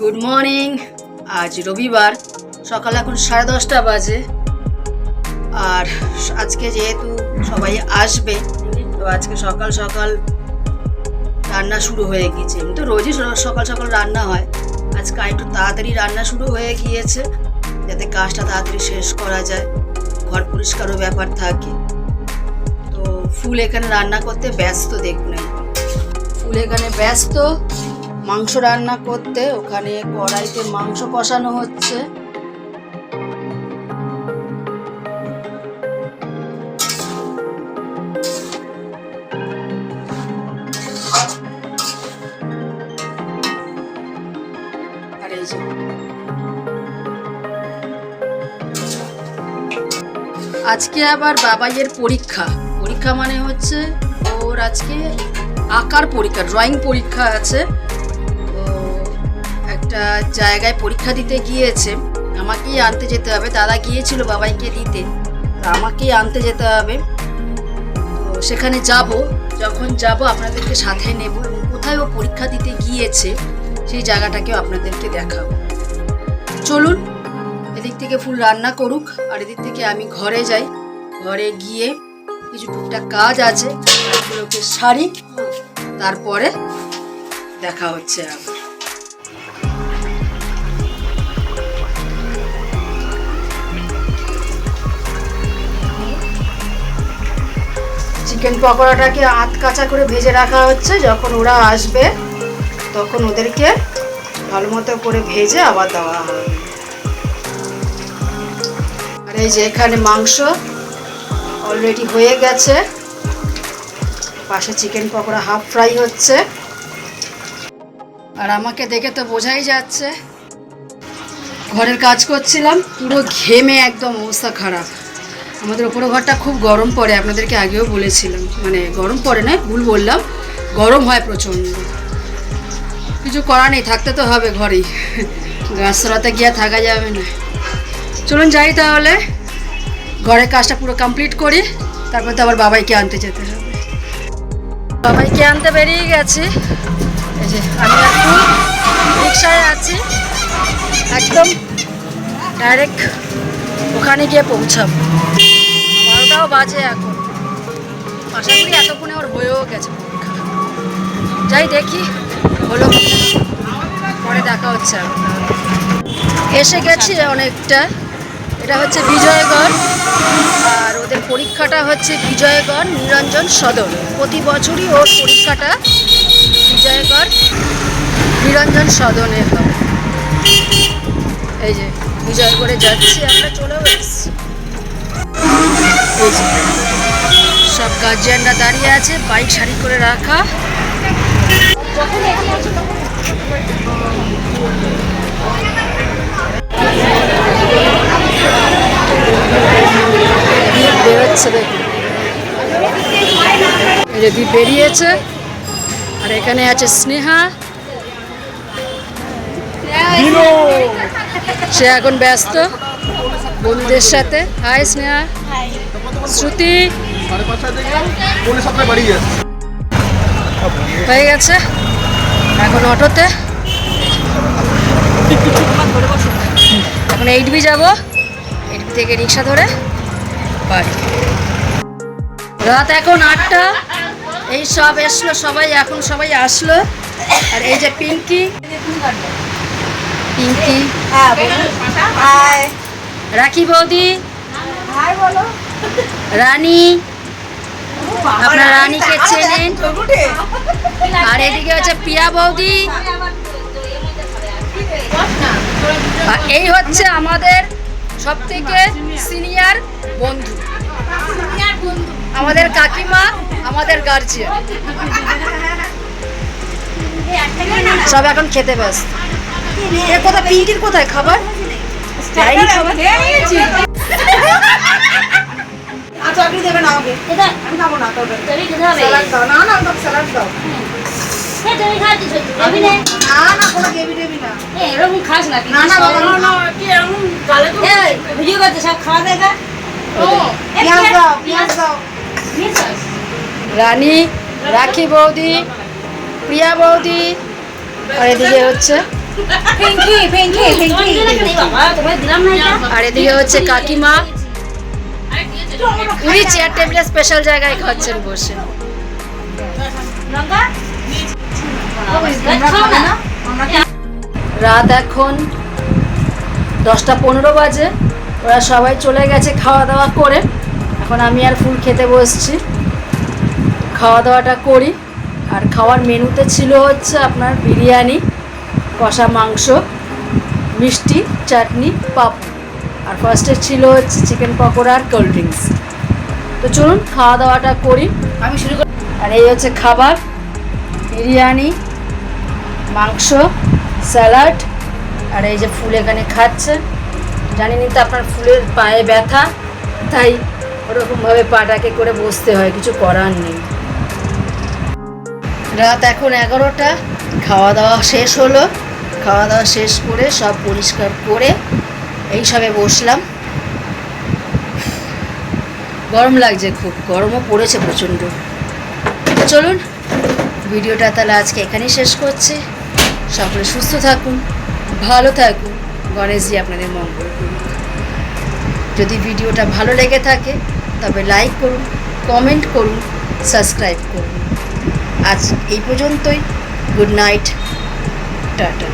Good morning. আজ রবিবার, সকাল এখন 10:30 বাজে। আর আজকে যেহেতু সবাই আসবে, তো আজকে সকাল সকাল রান্না শুরু হয়ে গিয়েছে। তো রোজই সকাল সকাল রান্না হয়, আজকে একটু তাড়াতাড়ি রান্না শুরু হয়ে গিয়েছে যাতে কাজটা তাড়াতাড়ি শেষ করা যায়, ঘর পরিষ্কারও ব্যাপার থাকে। তো ফুল এখানে রান্না করতে ব্যস্ত, দেখুন ফুল এখানে ব্যস্ত মাংস রান্না করতে। ওখানে কড়াইতে মাংস কষানো হচ্ছে। আর এই যে আজকে আবার বাবাইয়ের পরীক্ষা মানে হচ্ছে ওর আজকে আঁকার পরীক্ষা, ড্রয়িং পরীক্ষা আছে। তো একটা জায়গায় পরীক্ষা দিতে গিয়েছে, আমাকেই আনতে যেতে হবে। দাদা গিয়েছিল বাবাইকে দিতে, তো আমাকেই আনতে যেতে হবে। তো সেখানে যাব, যখন যাব আপনাদেরকে সাথে নেব এবং কোথায় ও পরীক্ষা দিতে গিয়েছে সেই জায়গাটাকেও আপনাদেরকে দেখাবো। চলুন, এদিক থেকে ফুল রান্না করুক আর এদিক থেকে আমি ঘরে যাই। ঘরে গিয়ে কিছু টুকটাক কাজ আছে, কাজগুলোকে সারি, তারপরে দেখা হচ্ছে। আবার চিকেন পকোড়াটাকে আধ কাঁচা করে ভেজে রাখা হচ্ছে, যখন ওরা আসবে তখন ওদেরকে ভালো মতো করে ভেজে আবার দেওয়া হবে। আর এই যে এখানে মাংস অলরেডি হয়ে গেছে, পাশে চিকেন পকোড়া হাফ ফ্রাই হচ্ছে। আর আমাকে দেখে তো বোঝাই যাচ্ছে ঘরের কাজ করছিলাম, পুরো ঘেমে একদম অবস্থা খারাপ। আমাদের ওপরে ঘরটা খুব গরম পড়ে, আপনাদেরকে আগেও বলেছিলাম। মানে গরম পড়ে না, ভুল বললাম, গরম হয় প্রচণ্ড। কিছু করা নেই, থাকতে তো হবে ঘরেই, গাছ তলাতে গিয়ে থাকা যাবে না। চলুন যাই তাহলে, ঘরের কাজটা পুরো কমপ্লিট করি, তারপর তো আবার বাবাইকে আনতে যেতে হবে। বাবাইকে আনতে বেরিয়ে গেছি। এই যে আমি এখন রিক্সায় আছি, একদম ডাইরেক্ট ওখানে গিয়ে পৌঁছাবো। 12টাও বাজে এখন, আশা করি এতক্ষণে ওর হয়েও গেছে পরীক্ষা। যাই দেখি হলো, পরে দেখা হচ্ছে। এসে গেছি অনেকটা, এটা হচ্ছে বিজয়গড়, আর ওদের পরীক্ষাটা হচ্ছে বিজয়গড় নিরঞ্জন সদন। প্রতি বছরই ওর পরীক্ষাটা বিজয়গড় নিরঞ্জন সদনে হয়। এই যে বিজয়গড়ে যাচ্ছি আমরা, চলেও এসেছি। এই যে সব গার্জিয়ানরা দাঁড়িয়ে আছে, বাইক সারি করে রাখা। বেরোচ্ছে, দেখুন এই যে দীপ বেরিয়েছে। আর এখানে আছে স্নেহা, সে এখন ব্যস্ত বন্ধুদের সাথে। হাই স্নেহা। শ্রুতি হয়ে গেছে, এখন অটোতে, এখন 8B যাবো, 8B থেকে রিক্সা ধরে বাড়ি। রাত এখন 8টা, এই সব এসলো সবাই, এখন সবাই আসলো। আর এই যে পিঙ্কি, রাখি বৌদি, রানী, আপনার রানীকে চেনেন। আর এদিকে হচ্ছে পিয়া বৌদি। আর এই হচ্ছে আমাদের সব থেকে সিনিয়র বন্ধু, আমাদের কাকিমা, আমাদের গার্জিয়ান। সব এখন খেতে ব্যস্ত। কোথায় পিঙ্কির, কোথায় খাবার? রানী, রাখি বৌদি, প্রিয়া বৌদি, আর এদিকে হচ্ছে আর এদিকে হচ্ছে কাকিমা, উনি চেয়ার টেবিলে স্পেশাল জায়গায় খাচ্ছেন বসে। রাত এখন 10:15 বাজে। ওরা সবাই চলে গেছে খাওয়া দাওয়া করে। এখন আমি আর ফুল খেতে বসছি, খাওয়া দাওয়াটা করি। আর খাওয়ার মেনুতে ছিল হচ্ছে আপনার বিরিয়ানি, কষা মাংস, মিষ্টি, চাটনি, পাপড়। আর ফার্স্টে ছিল হচ্ছে চিকেন পকোড়া আর কোল্ড ড্রিঙ্কস। তো চলুন খাওয়া দাওয়াটা করি, আমি শুরু করি। আর এই হচ্ছে খাবার, বিরিয়ানি, মাংস, স্যালাড। আর এই যে ফুল এখানে খাচ্ছে। জানিনি তো আপনার ফুলের পায়ে ব্যথা, তাই ওরকমভাবে পাটাকে করে বসতে হয়, কিছু করার নেই। রাত এখন 11টা, খাওয়া দাওয়া শেষ হলো। খাওয়া দাওয়া শেষ করে সব পরিষ্কার করে এই সবে বসলাম। গরম লাগছে, খুব গরমও পড়েছে প্রচণ্ড। চলুন ভিডিওটা তাহলে আজকে এখানেই শেষ করছি। সকলে সুস্থ থাকুন, ভালো থাকুন, গণেশজি আপনাদের মঙ্গল করুন। যদি ভিডিওটা ভালো লেগে থাকে তবে লাইক করুন, কমেন্ট করুন, সাবস্ক্রাইব করুন। আজ এই পর্যন্তই। Good night, tata.